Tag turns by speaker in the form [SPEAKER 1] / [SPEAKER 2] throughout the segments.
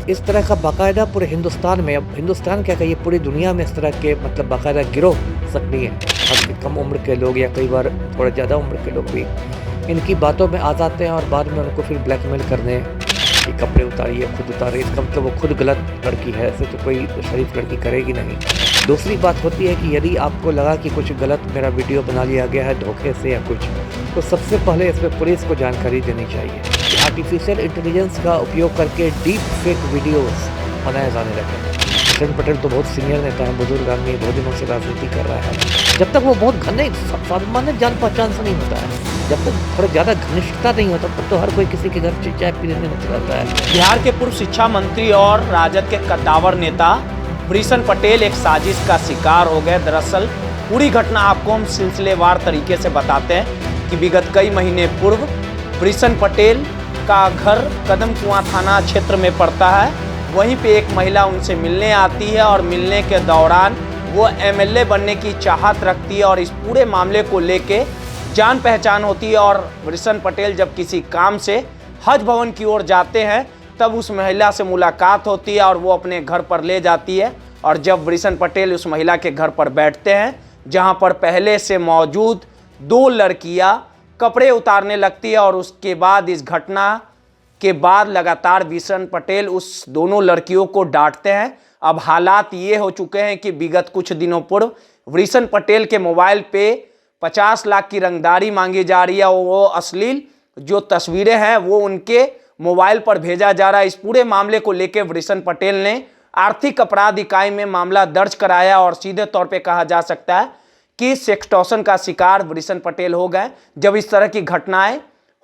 [SPEAKER 1] इस तरह का बाकायदा पूरे हिंदुस्तान में, अब हिंदुस्तान क्या कहिए पूरी दुनिया में इस तरह के मतलब बाकायदा गिरोह सक्रिय हैं। काफ़ी कम उम्र के लोग या कई बार थोड़ा ज़्यादा उम्र के लोग भी इनकी बातों में आ जाते हैं और बाद में उनको फिर ब्लैकमेल करने कि कपड़े उतारिए, खुद उतारिए। इसका मतलब वो खुद गलत लड़की है, ऐसे तो कोई शरीफ लड़की करेगी नहीं। दूसरी बात होती है कि यदि आपको लगा कि कुछ गलत मेरा वीडियो बना लिया गया है धोखे से या कुछ, तो सबसे पहले इसमें पुलिस को जानकारी देनी चाहिए कि आर्टिफिशियल इंटेलिजेंस का उपयोग करके डीप फेक वीडियोस बनाए जाने लगे हैं। किशन पटेल तो बहुत सीनियर नेता है, बुजुर्ग आदमी, बहुत दिनों से राजनीति कर रहा है। जब तक वो बहुत घने सामान्य जान पहचान से नहीं होता है, जब तक थोड़ा ज़्यादा घनिष्ठता नहीं होता, तब तो हर कोई किसी के घर चाय पीने में चला जाता है।
[SPEAKER 2] बिहार के पूर्व शिक्षा मंत्री और राजद के कद्दावर नेता वृषण पटेल एक साजिश का शिकार हो गए। दरअसल पूरी घटना आपको हम सिलसिलेवार तरीके से बताते हैं कि विगत कई महीने पूर्व वृषण पटेल का घर कदम कुआं थाना क्षेत्र में पड़ता है। वहीं पे एक महिला उनसे मिलने आती है और मिलने के दौरान वो एमएलए बनने की चाहत रखती है और इस पूरे मामले को लेके जान पहचान होती है। और वृषण पटेल जब किसी काम से हज भवन की ओर जाते हैं तब उस महिला से मुलाकात होती है और वो अपने घर पर ले जाती है। और जब वृषण पटेल उस महिला के घर पर बैठते हैं जहां पर पहले से मौजूद दो लड़कियां कपड़े उतारने लगती है और उसके बाद इस घटना के बाद लगातार वृषण पटेल उस दोनों लड़कियों को डांटते हैं। अब हालात ये हो चुके हैं कि विगत कुछ दिनों पूर्व वृषण पटेल के मोबाइल पे 50 लाख की रंगदारी मांगी जा रही है और वो अश्लील जो तस्वीरें हैं वो उनके मोबाइल पर भेजा जा रहा है। इस पूरे मामले को लेकर वृषण पटेल ने आर्थिक अपराध इकाई में मामला दर्ज कराया और सीधे तौर पे कहा जा सकता है कि सेक्सटॉर्शन का शिकार वृषण पटेल हो गए। जब इस तरह की घटनाएं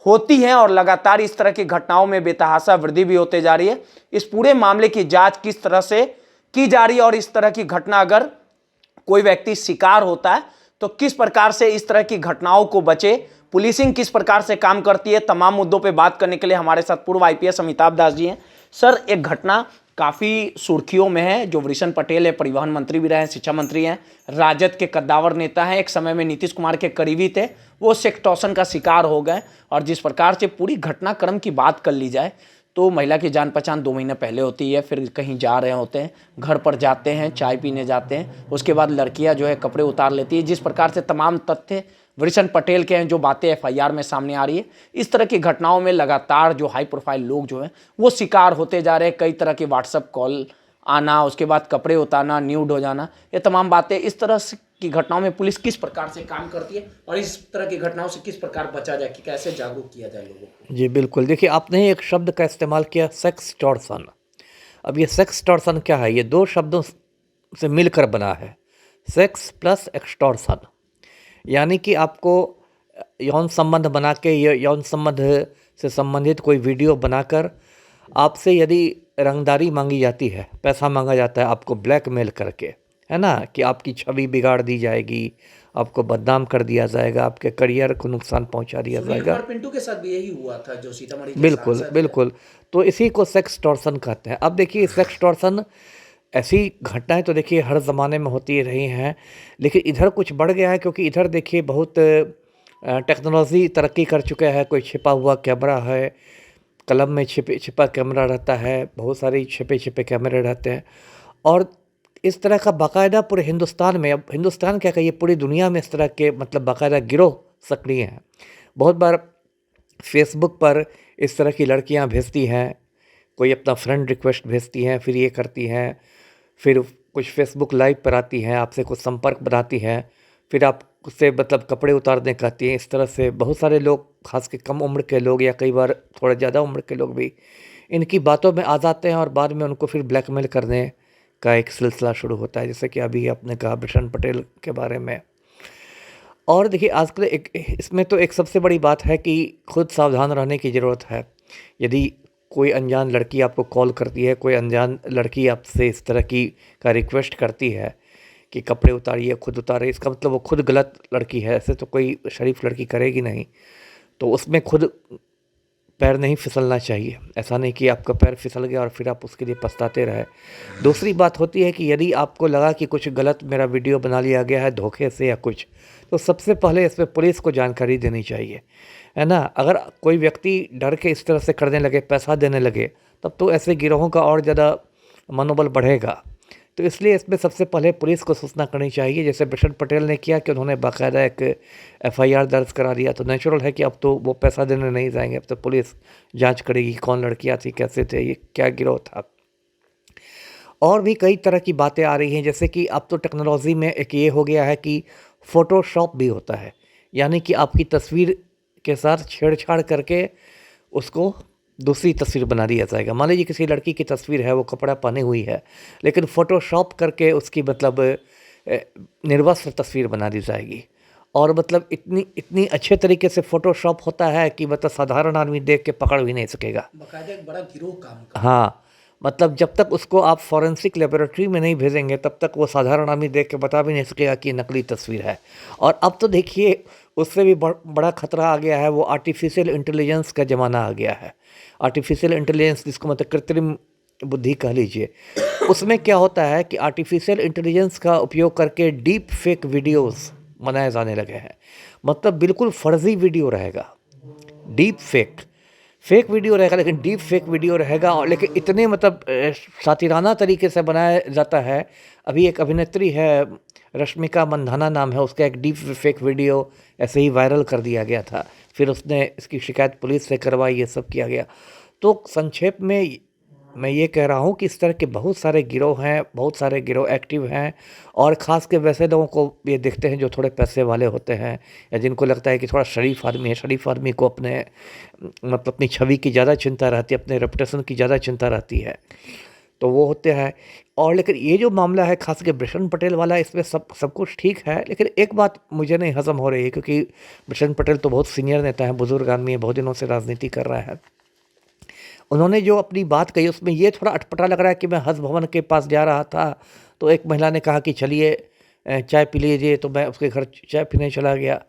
[SPEAKER 2] होती हैं और लगातार इस तरह की घटनाओं में बेतहाशा वृद्धि भी होते जा रही है, इस पूरे मामले की जांच किस तरह से की जा रही है और इस तरह की घटना अगर कोई व्यक्ति शिकार होता है तो किस प्रकार से इस तरह की घटनाओं को बचे, पुलिसिंग किस प्रकार से काम करती है, तमाम मुद्दों पे बात करने के लिए हमारे साथ पूर्व आईपीएस अमिताभ दास जी हैं। सर, एक घटना काफ़ी सुर्खियों में है। जो वृषण पटेल है, परिवहन मंत्री भी रहे हैं, शिक्षा मंत्री हैं, राजद के कद्दावर नेता हैं, एक समय में नीतीश कुमार के करीबी थे, वो सेक्सटॉर्शन का शिकार हो गए। और जिस प्रकार से पूरी घटनाक्रम की बात कर ली जाए तो महिला की जान पहचान 2 महीने पहले होती है, फिर कहीं जा रहे होते हैं, घर पर जाते हैं, चाय पीने जाते हैं, उसके बाद लड़कियां जो है कपड़े उतार लेती है। जिस प्रकार से तमाम तथ्य वृषण पटेल के हैं, जो बातें एफआईआर में सामने आ रही है, इस तरह की घटनाओं में लगातार जो हाई प्रोफाइल लोग जो हैं वो शिकार होते जा रहे हैं। कई तरह की व्हाट्सएप कॉल आना, उसके बाद कपड़े उतारना, न्यूड हो जाना, ये तमाम बातें। इस तरह की घटनाओं में पुलिस किस प्रकार से काम करती है और इस तरह की घटनाओं से किस प्रकार बचा जाए, कि कैसे जागरूक किया जाए लोगों को?
[SPEAKER 1] जी बिल्कुल, देखिए आपने एक शब्द का इस्तेमाल किया, सेक्सटॉर्शन। अब ये सेक्सटॉर्शन क्या है? ये 2 शब्दों से मिलकर बना है, सेक्स प्लस एक्सटॉर्शन। यानी कि आपको यौन संबंध बना के, ये यौन संबंध से संबंधित कोई वीडियो बनाकर आपसे यदि रंगदारी मांगी जाती है, पैसा मांगा जाता है आपको ब्लैकमेल करके, है ना, कि आपकी छवि बिगाड़ दी जाएगी, आपको बदनाम कर दिया जाएगा, आपके करियर को नुकसान पहुंचा दिया जाएगा।
[SPEAKER 2] पिंटू के साथ भी यही हुआ था, जो सीतामढ़ी के
[SPEAKER 1] बिल्कुल
[SPEAKER 2] सांसद
[SPEAKER 1] बिल्कुल, तो इसी को सेक्सटॉर्शन कहते हैं। अब देखिए सेक्सटॉर्शन ऐसी घटनाएं तो देखिए हर ज़माने में होती रही हैं, लेकिन इधर कुछ बढ़ गया है, क्योंकि इधर देखिए बहुत टेक्नोलॉजी तरक्की कर चुका है। कोई छिपा हुआ कैमरा है, कलम में छिपा कैमरा रहता है, बहुत सारे छिपे कैमरे रहते हैं, और इस तरह का बाकायदा पूरे हिंदुस्तान में, अब हिंदुस्तान क्या कहिए पूरी दुनिया में इस तरह के मतलब बाकायदा गिरोह सक्रिय हैं। बहुत बार फेसबुक पर इस तरह की लड़कियां भेजती हैं, कोई अपना फ्रेंड रिक्वेस्ट भेजती हैं, फिर ये करती हैं, फिर कुछ फेसबुक लाइव पर आती हैं, आपसे कुछ संपर्क बनाती हैं, फिर आपसे मतलब कपड़े उतारने कहती हैं। इस तरह से बहुत सारे लोग, खास के कम उम्र के लोग या कई बार थोड़ा ज़्यादा उम्र के लोग भी इनकी बातों में आ जाते हैं और बाद में उनको फिर ब्लैकमेल करने का एक सिलसिला शुरू होता है, जैसे कि अभी आपने कहा वृषण पटेल के बारे में। और देखिए आजकल इसमें तो एक सबसे बड़ी बात है कि खुद सावधान रहने की ज़रूरत है। यदि कोई अनजान लड़की आपको कॉल करती है, कोई अनजान लड़की आपसे इस तरह की का रिक्वेस्ट करती है कि कपड़े उतारिए, खुद उतारे, इसका मतलब वो खुद गलत लड़की है, ऐसे तो कोई शरीफ लड़की करेगी नहीं। तो उसमें खुद पैर नहीं फिसलना चाहिए। ऐसा नहीं कि आपका पैर फिसल गया और फिर आप उसके लिए पछताते रहे। दूसरी बात होती है कि यदि आपको लगा कि कुछ गलत मेरा वीडियो बना लिया गया है धोखे से या कुछ, तो सबसे पहले इसमें पुलिस को जानकारी देनी चाहिए, है ना। अगर कोई व्यक्ति डर के इस तरह से करने लगे, पैसा देने लगे, तब तो ऐसे गिरोहों का और ज़्यादा मनोबल बढ़ेगा। तो इसलिए इसमें सबसे पहले पुलिस को सूचना करनी चाहिए, जैसे बिशन पटेल ने किया कि उन्होंने बाकायदा एक एफआईआर दर्ज करा दिया। तो नेचुरल है कि अब तो वो पैसा देने नहीं जाएंगे, अब तो पुलिस जांच करेगी कौन लड़कियां थी, कैसे थे, ये क्या गिरोह था। और भी कई तरह की बातें आ रही हैं, जैसे कि अब तो टेक्नोलॉजी में एक ये हो गया है कि फ़ोटोशॉप भी होता है, यानी कि आपकी तस्वीर के साथ छेड़छाड़ करके उसको दूसरी तस्वीर बना दिया जाएगा। मान लीजिए किसी लड़की की तस्वीर है, वो कपड़ा पहनी हुई है, लेकिन फ़ोटोशॉप करके उसकी मतलब निर्वस्त्र तस्वीर बना दी जाएगी। और मतलब इतनी इतनी अच्छे तरीके से फ़ोटोशॉप होता है कि मतलब साधारण आदमी देख के पकड़ भी नहीं सकेगा।
[SPEAKER 3] बकायदा एक बड़ा गिरोह काम का।
[SPEAKER 1] हाँ, मतलब जब तक उसको आप फॉरेंसिक लेबोरेटरी में नहीं भेजेंगे तब तक वो साधारण आदमी देख के बता भी नहीं सकेगा कि ये नकली तस्वीर है। और अब तो देखिए उससे भी बड़ा खतरा आ गया है, वो आर्टिफिशियल इंटेलिजेंस का ज़माना आ गया है। आर्टिफिशियल इंटेलिजेंस जिसको मतलब कृत्रिम बुद्धि कह लीजिए, उसमें क्या होता है कि आर्टिफिशियल इंटेलिजेंस का उपयोग करके डीप फेक वीडियोज़ बनाए जाने लगे हैं। मतलब बिल्कुल फर्जी वीडियो रहेगा, डीप फेक वीडियो रहेगा, लेकिन डीप फेक वीडियो रहेगा। और लेकिन इतने मतलब सातिराना तरीके से बनाया जाता है। अभी एक अभिनेत्री है, रश्मिका मंदाना नाम है, उसका एक डीप फेक वीडियो ऐसे ही वायरल कर दिया गया था। फिर उसने इसकी शिकायत पुलिस से करवाई, ये सब किया गया। तो संक्षेप में मैं ये कह रहा हूँ कि इस तरह के बहुत सारे गिरोह हैं, बहुत सारे गिरोह एक्टिव हैं। और ख़ास के वैसे लोगों को ये देखते हैं जो थोड़े पैसे वाले होते हैं, या जिनको लगता है कि थोड़ा शरीफ आदमी है। शरीफ आदमी को अपने मतलब अपनी छवि की ज़्यादा चिंता रहती है, अपने रेपुटेशन की ज़्यादा चिंता रहती है, तो वो होते हैं। और लेकिन ये जो मामला है खास के बिशन पटेल वाला, इसमें सब कुछ ठीक है, लेकिन एक बात मुझे नहीं हज़म हो रही है, क्योंकि बिशन पटेल तो बहुत सीनियर नेता हैं, बुजुर्ग आदमी है, बहुत दिनों से राजनीति कर रहे हैं। उन्होंने जो अपनी बात कही उसमें ये थोड़ा अटपटा लग रहा है कि मैं हज भवन के पास जा रहा था तो एक महिला ने कहा कि चलिए चाय पी लीजिए, तो मैं उसके घर चाय पीने चला गया।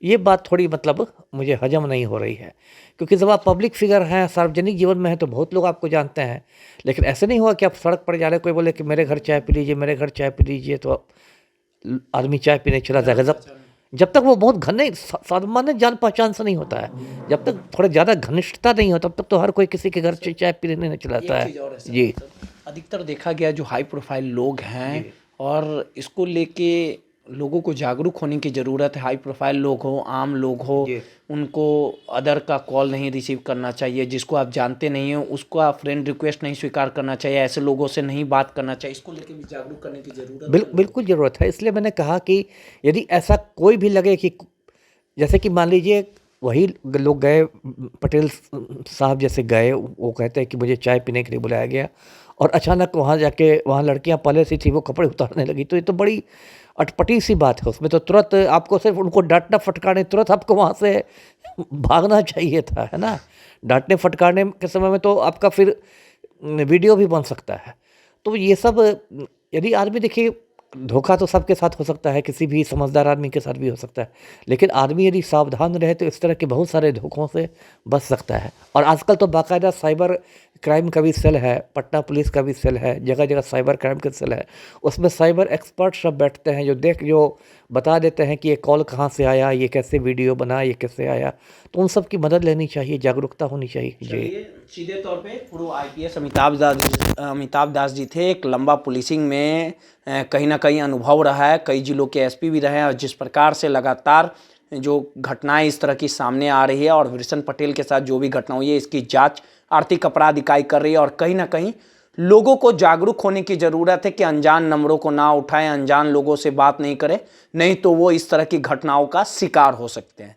[SPEAKER 1] ये बात थोड़ी मतलब मुझे हजम नहीं हो रही है, क्योंकि जब आप पब्लिक फिगर हैं, सार्वजनिक जीवन में हैं, तो बहुत लोग आपको जानते हैं। लेकिन ऐसे नहीं हुआ कि आप सड़क पर जा रहे, कोई बोले कि मेरे घर चाय पी लीजिए, मेरे घर चाय पी लीजिए, तो आदमी चाय पीने चला जाएगा। जब तक वो बहुत घने सामान्य जान पहचान से नहीं होता है, जब तक थोड़ा ज़्यादा घनिष्ठता नहीं हो, तब तक तो हर कोई किसी के घर चाय पीने नहीं चलाता है। जी,
[SPEAKER 3] अधिकतर देखा गया जो हाई प्रोफाइल लोग हैं, और इसको लेके लोगों को जागरूक होने की ज़रूरत है। हाई प्रोफाइल लोग हो, आम लोग हो, उनको अदर का कॉल नहीं रिसीव करना चाहिए। जिसको आप जानते नहीं हो उसको आप फ्रेंड रिक्वेस्ट नहीं स्वीकार करना चाहिए, ऐसे लोगों से नहीं बात करना चाहिए। इसको लेके भी जागरूक करने की ज़रूरत है।
[SPEAKER 1] बिल्कुल ज़रूरत है। इसलिए मैंने कहा कि यदि ऐसा कोई भी लगे कि जैसे कि मान लीजिए वही लोग गए, पटेल साहब जैसे गए, वो कहते हैं कि मुझे चाय पीने के लिए बुलाया गया, और अचानक वहाँ जाके वहाँ लड़कियाँ पहले से थी, वो कपड़े उतारने लगी, तो ये तो बड़ी अटपटी सी बात है। उसमें तो तुरंत आपको सिर्फ उनको डांटना फटकारने, तुरंत आपको वहाँ से भागना चाहिए था, है ना। डांटने फटकारने के समय में तो आपका फिर वीडियो भी बन सकता है। तो ये सब यदि आदमी देखिए, धोखा तो सबके साथ हो सकता है, किसी भी समझदार आदमी के साथ भी हो सकता है, लेकिन आदमी यदि सावधान रहे तो इस तरह के बहुत सारे धोखों से बच सकता है। और आजकल तो बाकायदा साइबर क्राइम का भी सेल है, पटना पुलिस का भी सेल है, जगह जगह साइबर क्राइम का सेल है। उसमें साइबर एक्सपर्ट सब बैठते हैं, जो बता देते हैं कि ये कॉल कहाँ से आया, ये कैसे वीडियो बना, ये कैसे आया। तो उन सब की मदद लेनी चाहिए, जागरूकता होनी चाहिए। जी,
[SPEAKER 3] सीधे तौर पे पूर्व आईपीएस अमिताभ दास जी थे। एक लंबा पुलिसिंग में कहीं ना कहीं अनुभव रहा है, कई जिलों के एसपी भी रहे हैं, और जिस प्रकार से लगातार जो घटनाएं इस तरह की सामने आ रही है, और बिशन पटेल के साथ जो भी घटना हुई है, इसकी जांच आर्थिक अपराध इकाई कर रही है। और कहीं ना कहीं लोगों को जागरूक होने की ज़रूरत है कि अनजान नंबरों को ना उठाएं, अनजान लोगों से बात नहीं करें, नहीं तो वो इस तरह की घटनाओं का शिकार हो सकते हैं।